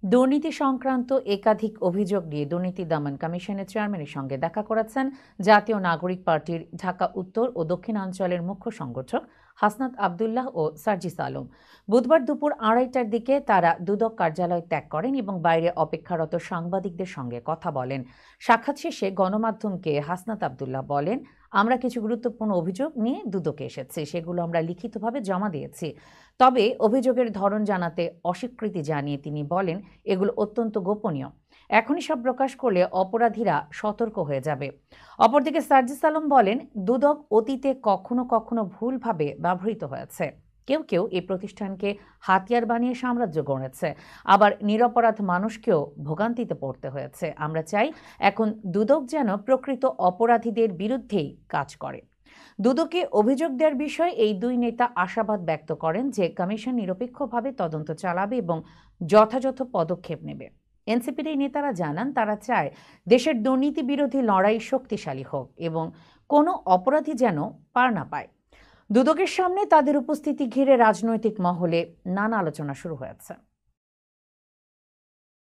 দুর্নীতি সংক্রান্ত একাধিক অভিযোগ নিয়ে দুর্নীতি দমন কমিশনের চেয়ারম্যানের সঙ্গে দেখা করেছেন জাতীয় নাগরিক পার্টির ঢাকা উত্তর ও দক্ষিণাঞ্চলের মুখ্য সংগঠক হাসনাত আবদুল্লাহ ও সার্জিস আলম। বুধবার দুপুর 2:30টার দিকে তারা দুদক কার্যালয় ত্যাগ করেন এবং বাইরে অপেক্ষারত সাংবাদিকদের সঙ্গে কথা বলেন। সাক্ষাৎ শেষে গণমাধ্যমকে হাসনাত আবদুল্লাহ বলেন, আমরা কিছু গুরুত্বপূর্ণ অভিযোগ নিয়ে দুদকে এসেছি, সেগুলো আমরা লিখিতভাবে জমা দিয়েছি। তবে অভিযোগের ধরন জানাতে অস্বীকৃতি জানিয়ে তিনি বলেন, এগুলো অত্যন্ত গোপনীয়, এখনই সব প্রকাশ করলে অপরাধীরা সতর্ক হয়ে যাবে। অপরদিকে সার্জিস আলম বলেন, দুদক অতীতে কখনো কখনো ভুলভাবে ব্যবহৃত হয়েছে। কেউ কেউ এই প্রতিষ্ঠানকে হাতিয়ার বানিয়ে সাম্রাজ্য গড়েছে, আবার নিরপরাধ মানুষকেও ভোগান্তিতে পড়তে হয়েছে। আমরা চাই এখন দুদক যেন প্রকৃত অপরাধীদের বিরুদ্ধেই কাজ করে। দুদকে অভিযোগ দেওয়ার বিষয়ে এই দুই নেতা আশাবাদ ব্যক্ত করেন যে কমিশন নিরপেক্ষভাবে তদন্ত চালাবে এবং যথাযথ পদক্ষেপ নেবে। এনসিপির এই নেতারা জানান, তারা চায় দেশের দুর্নীতি বিরোধী লড়াই শক্তিশালী হোক এবং কোনো অপরাধী যেন পার না পায়। দুদকের সামনে তাদের উপস্থিতি ঘিরে রাজনৈতিক মহলে নানা আলোচনা শুরু হয়েছে।